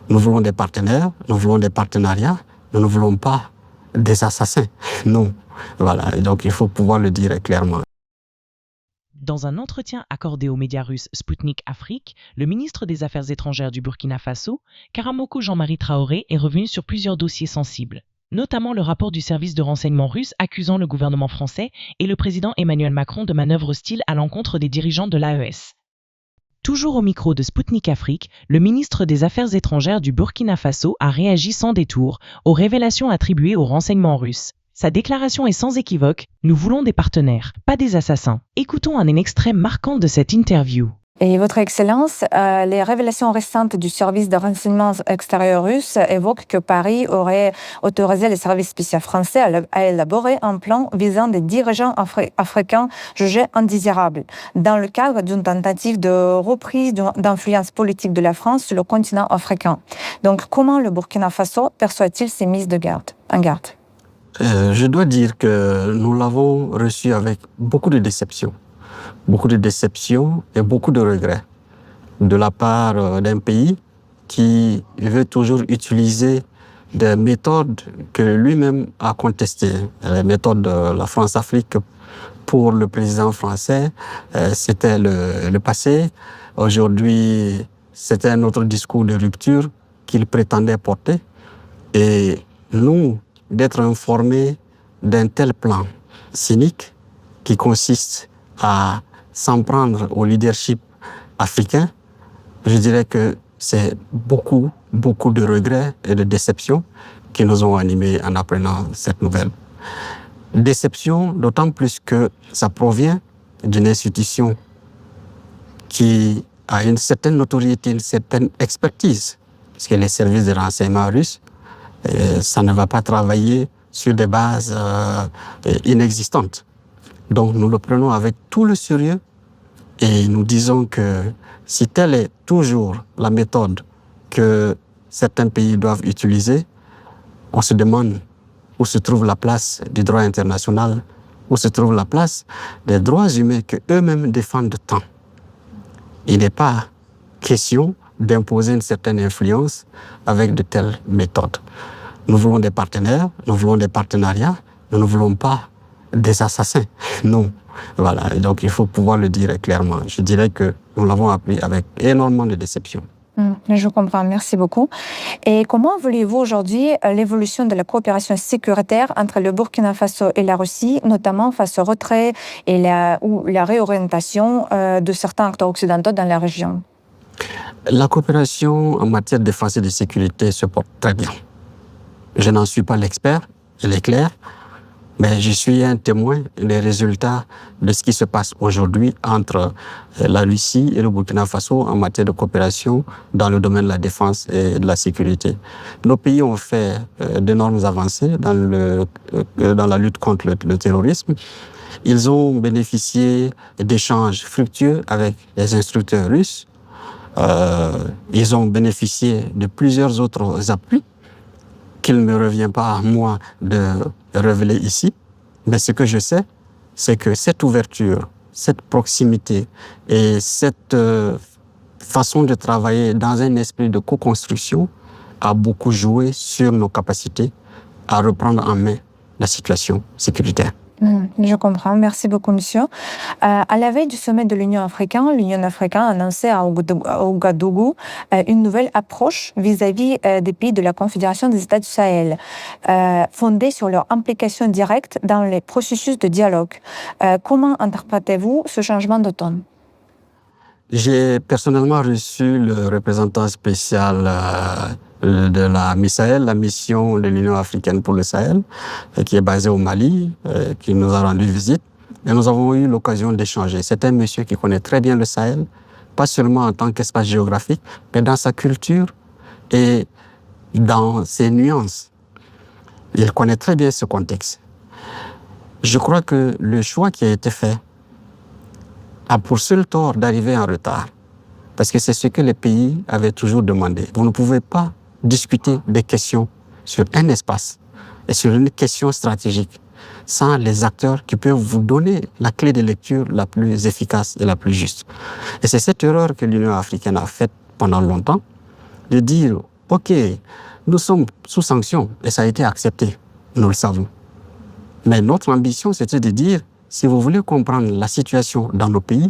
Nous voulons des partenaires, nous voulons des partenariats, nous ne voulons pas des assassins. Non. Voilà, et donc il faut pouvoir le dire clairement. Dans un entretien accordé aux médias russes Sputnik Afrique, le ministre des Affaires étrangères du Burkina Faso, Karamoko Jean-Marie Traoré, est revenu sur plusieurs dossiers sensibles, notamment le rapport du service de renseignement russe accusant le gouvernement français et le président Emmanuel Macron de manœuvres hostiles à l'encontre des dirigeants de l'AES. Toujours au micro de Sputnik Afrique, le ministre des Affaires étrangères du Burkina Faso a réagi sans détour aux révélations attribuées au renseignement russe. Sa déclaration est sans équivoque, nous voulons des partenaires, pas des assassins. Écoutons un extrait marquant de cette interview. Et Votre Excellence, les révélations récentes du service de renseignement extérieur russe évoquent que Paris aurait autorisé les services spéciaux français à élaborer un plan visant des dirigeants africains jugés indésirables, dans le cadre d'une tentative de reprise d'influence politique de la France sur le continent africain. Donc, comment le Burkina Faso perçoit-il ces mises en garde? Je dois dire que nous l'avons reçu avec beaucoup de déception. Beaucoup de déception et beaucoup de regrets de la part d'un pays qui veut toujours utiliser des méthodes que lui-même a contestées. Les méthodes de la France-Afrique pour le président français, c'était le passé. Aujourd'hui, c'était un autre discours de rupture qu'il prétendait porter. Et nous, d'être informés d'un tel plan cynique qui consiste à s'en prendre au leadership africain, je dirais que c'est beaucoup de regrets et de déceptions qui nous ont animés en apprenant cette nouvelle. Déception d'autant plus que ça provient d'une institution qui a une certaine notoriété, une certaine expertise, parce que les services de renseignement russes, ça ne va pas travailler sur des bases inexistantes. Donc nous le prenons avec tout le sérieux et nous disons que si telle est toujours la méthode que certains pays doivent utiliser, on se demande où se trouve la place du droit international, où se trouve la place des droits humains qu'eux-mêmes défendent tant. Il n'est pas question d'imposer une certaine influence avec de telles méthodes. Nous voulons des partenaires, nous voulons des partenariats, nous ne voulons pas des assassins. Non. Voilà. Et donc, il faut pouvoir le dire clairement. Je dirais que nous l'avons appris avec énormément de déception. Je comprends, merci beaucoup. Et comment voyez-vous aujourd'hui l'évolution de la coopération sécuritaire entre le Burkina Faso et la Russie, notamment face au retrait ou la réorientation de certains acteurs occidentaux dans la région? La coopération en matière de défense et de sécurité se porte très bien. Je n'en suis pas l'expert, il est clair, mais je suis un témoin des résultats de ce qui se passe aujourd'hui entre la Russie et le Burkina Faso en matière de coopération dans le domaine de la défense et de la sécurité. Nos pays ont fait d'énormes avancées dans la lutte contre le terrorisme. Ils ont bénéficié d'échanges fructueux avec les instructeurs russes. Ils ont bénéficié de plusieurs autres appuis qu'il ne me revient pas à moi de révéler ici. Mais ce que je sais, c'est que cette ouverture, cette proximité et cette façon de travailler dans un esprit de co-construction a beaucoup joué sur nos capacités à reprendre en main la situation sécuritaire. Je comprends. Merci beaucoup, monsieur. À la veille du sommet de l'Union africaine a annoncé à Ouagadougou une nouvelle approche vis-à-vis des pays de la Confédération des États du Sahel, fondée sur leur implication directe dans les processus de dialogue. Comment interprétez-vous ce changement de ton? J'ai personnellement reçu le représentant spécial de la MISAEL, la mission de l'Union africaine pour le Sahel, qui est basée au Mali, qui nous a rendu visite. Et nous avons eu l'occasion d'échanger. C'est un monsieur qui connaît très bien le Sahel, pas seulement en tant qu'espace géographique, mais dans sa culture et dans ses nuances. Il connaît très bien ce contexte. Je crois que le choix qui a été fait a pour seul tort d'arriver en retard. Parce que c'est ce que les pays avaient toujours demandé. Vous ne pouvez pas discuter des questions sur un espace et sur une question stratégique sans les acteurs qui peuvent vous donner la clé de lecture la plus efficace et la plus juste. Et c'est cette erreur que l'Union africaine a faite pendant longtemps, de dire OK, nous sommes sous sanction et ça a été accepté, nous le savons. Mais notre ambition, c'était de dire, si vous voulez comprendre la situation dans nos pays,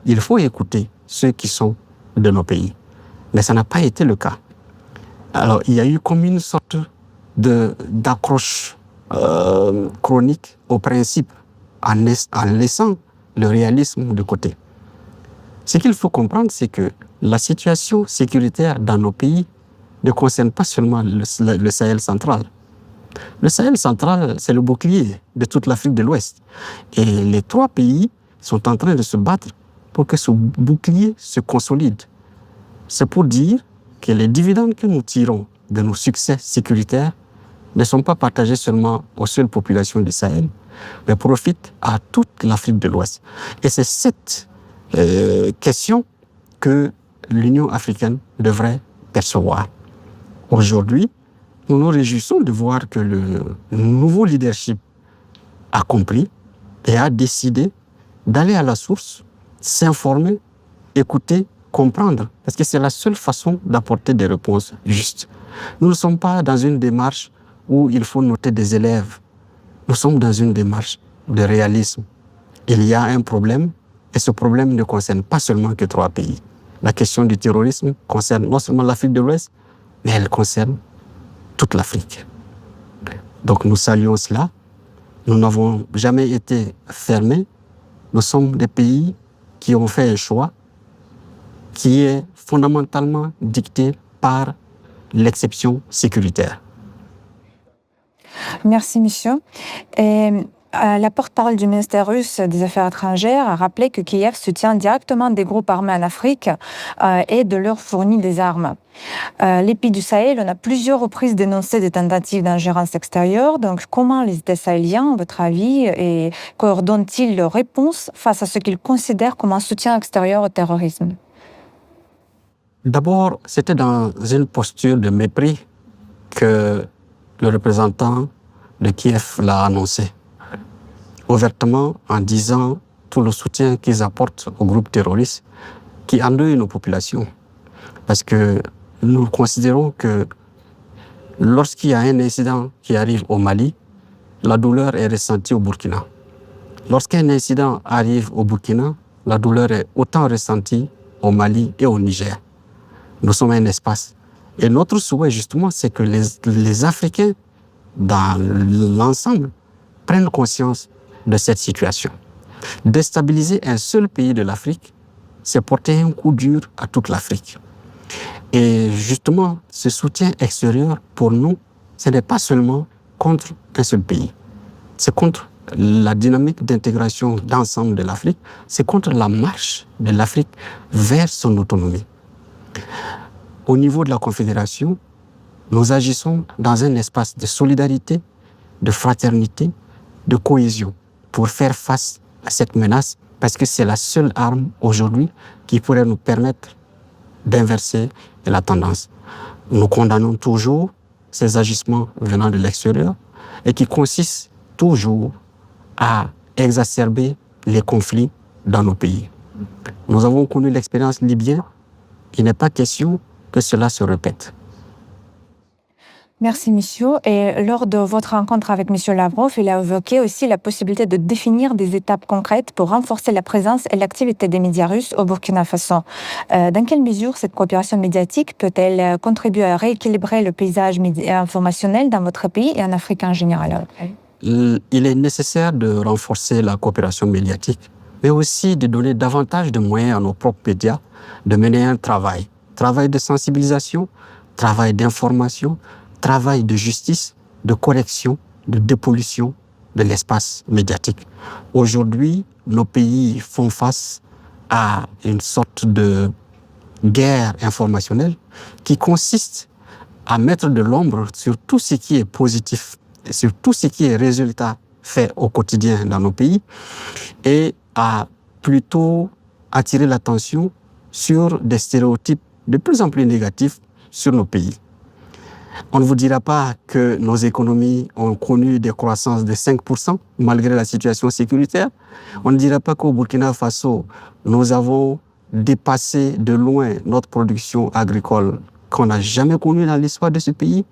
il faut écouter ceux qui sont de nos pays. Mais ça n'a pas été le cas. Alors, il y a eu comme une sorte d'accroche chronique au principe en laissant le réalisme de côté. Ce qu'il faut comprendre, c'est que la situation sécuritaire dans nos pays ne concerne pas seulement le Sahel central. Le Sahel central, c'est le bouclier de toute l'Afrique de l'Ouest. Et les 3 pays sont en train de se battre pour que ce bouclier se consolide. C'est pour dire que les dividendes que nous tirons de nos succès sécuritaires ne sont pas partagés seulement aux seules populations du Sahel, mais profitent à toute l'Afrique de l'Ouest. Et c'est cette question que l'Union africaine devrait percevoir. Aujourd'hui, nous nous réjouissons de voir que le nouveau leadership a compris et a décidé d'aller à la source, s'informer, écouter, comprendre, parce que c'est la seule façon d'apporter des réponses justes. Nous ne sommes pas dans une démarche où il faut noter des élèves. Nous sommes dans une démarche de réalisme. Il y a un problème et ce problème ne concerne pas seulement que 3 pays. La question du terrorisme concerne non seulement l'Afrique de l'Ouest, mais elle concerne toute l'Afrique. Donc nous saluons cela. Nous n'avons jamais été fermés. Nous sommes des pays qui ont fait un choix qui est fondamentalement dicté par l'exception sécuritaire. Merci, monsieur. La porte-parole du ministère russe des Affaires étrangères a rappelé que Kiev soutient directement des groupes armés en Afrique et de leur fournit des armes. Les pays du Sahel, on a plusieurs reprises dénoncé des tentatives d'ingérence extérieure. Donc, comment les États sahéliens, à votre avis, et coordonnent-ils leurs réponses face à ce qu'ils considèrent comme un soutien extérieur au terrorisme? D'abord, c'était dans une posture de mépris que le représentant de Kiev l'a annoncé. Ouvertement, en disant tout le soutien qu'ils apportent aux groupes terroristes qui endeuillent nos populations. Parce que nous considérons que lorsqu'il y a un incident qui arrive au Mali, la douleur est ressentie au Burkina. Lorsqu'un incident arrive au Burkina, la douleur est autant ressentie au Mali et au Niger. Nous sommes un espace. Et notre souhait, justement, c'est que les Africains, dans l'ensemble, prennent conscience de cette situation. Déstabiliser un seul pays de l'Afrique, c'est porter un coup dur à toute l'Afrique. Et justement, ce soutien extérieur, pour nous, ce n'est pas seulement contre un seul pays. C'est contre la dynamique d'intégration d'ensemble de l'Afrique, c'est contre la marche de l'Afrique vers son autonomie. Au niveau de la Confédération, nous agissons dans un espace de solidarité, de fraternité, de cohésion pour faire face à cette menace parce que c'est la seule arme aujourd'hui qui pourrait nous permettre d'inverser la tendance. Nous condamnons toujours ces agissements venant de l'extérieur et qui consistent toujours à exacerber les conflits dans nos pays. Nous avons connu l'expérience libyenne. Il n'est pas question que cela se répète. Merci, monsieur. Et lors de votre rencontre avec monsieur Lavrov, il a évoqué aussi la possibilité de définir des étapes concrètes pour renforcer la présence et l'activité des médias russes au Burkina Faso. Dans quelle mesure cette coopération médiatique peut-elle contribuer à rééquilibrer le paysage informationnel dans votre pays et en Afrique en général? Il est nécessaire de renforcer la coopération médiatique, mais aussi de donner davantage de moyens à nos propres médias de mener un travail de sensibilisation, travail d'information, travail de justice, de correction, de dépollution de l'espace médiatique. Aujourd'hui, nos pays font face à une sorte de guerre informationnelle qui consiste à mettre de l'ombre sur tout ce qui est positif, sur tout ce qui est résultat fait au quotidien dans nos pays et à plutôt attirer l'attention sur des stéréotypes de plus en plus négatifs sur nos pays. On ne vous dira pas que nos économies ont connu des croissances de 5% malgré la situation sécuritaire. On ne dira pas qu'au Burkina Faso, nous avons dépassé de loin notre production agricole qu'on n'a jamais connues dans l'histoire de ce pays.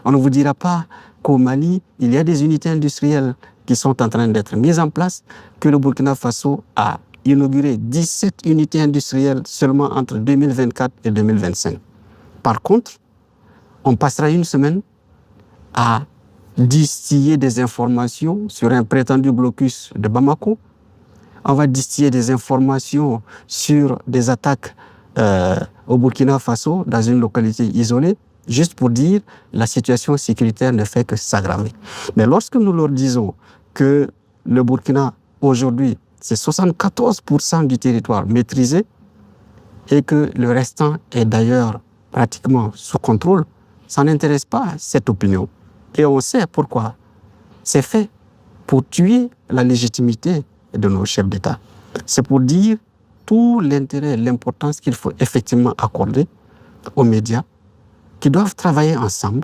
On ne vous dira pas qu'au Mali, il y a des unités industrielles qui sont en train d'être mises en place, que le Burkina Faso a inauguré 17 unités industrielles seulement entre 2024 et 2025. Par contre, on passera une semaine à distiller des informations sur un prétendu blocus de Bamako. On va distiller des informations sur des attaques au Burkina Faso, dans une localité isolée, juste pour dire la situation sécuritaire ne fait que s'aggraver. Mais lorsque nous leur disons que le Burkina, aujourd'hui, c'est 74% du territoire maîtrisé et que le restant est d'ailleurs pratiquement sous contrôle, ça n'intéresse pas cette opinion. Et on sait pourquoi. C'est fait pour tuer la légitimité de nos chefs d'État. C'est pour dire tout l'intérêt, l'importance qu'il faut effectivement accorder aux médias qui doivent travailler ensemble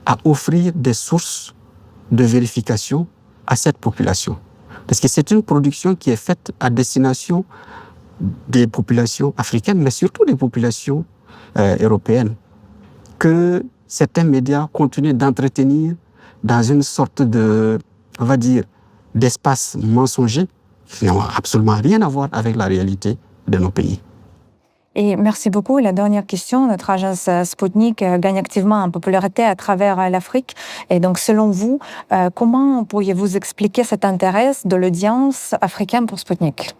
à offrir des sources de vérification à cette population. Parce que c'est une production qui est faite à destination des populations africaines, mais surtout des populations européennes, que certains médias continuent d'entretenir dans une sorte de, on va dire, d'espace mensonger qui n'ont absolument rien à voir avec la réalité de nos pays. Et merci beaucoup. La dernière question, notre agence Sputnik gagne activement en popularité à travers l'Afrique. Et donc, selon vous, comment pourriez-vous expliquer cet intérêt de l'audience africaine pour Sputnik?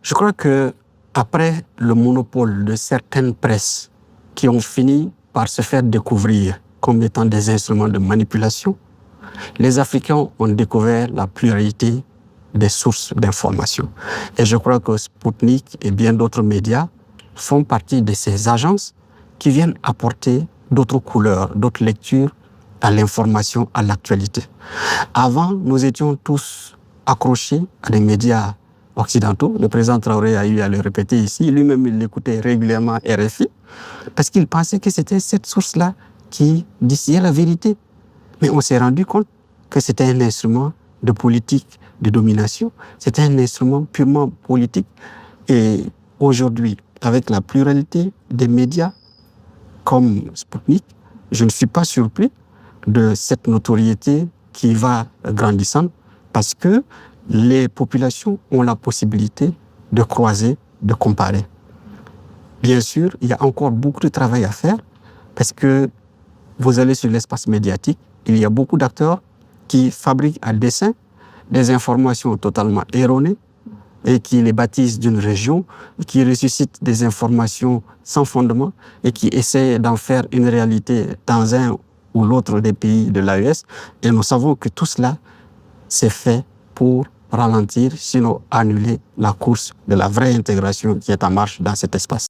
Je crois que après le monopole de certaines presses qui ont fini par se faire découvrir comme étant des instruments de manipulation, les Africains ont découvert la pluralité des sources d'information. Et je crois que Sputnik et bien d'autres médias font partie de ces agences qui viennent apporter d'autres couleurs, d'autres lectures à l'information, à l'actualité. Avant, nous étions tous accrochés à des médias occidentaux. Le président Traoré a eu à le répéter ici. Lui-même, il écoutait régulièrement RFI parce qu'il pensait que c'était cette source-là qui distillait la vérité. Mais on s'est rendu compte que c'était un instrument de politique de domination. C'était un instrument purement politique. Et aujourd'hui, avec la pluralité des médias comme Sputnik, je ne suis pas surpris de cette notoriété qui va grandissant parce que les populations ont la possibilité de croiser, de comparer. Bien sûr, il y a encore beaucoup de travail à faire parce que vous allez sur l'espace médiatique, il y a beaucoup d'acteurs qui fabriquent à dessein des informations totalement erronées et qui les baptisent d'une région, qui ressuscitent des informations sans fondement et qui essaient d'en faire une réalité dans un ou l'autre des pays de l'AES. Et nous savons que tout cela, c'est fait pour ralentir, sinon annuler la course de la vraie intégration qui est en marche dans cet espace.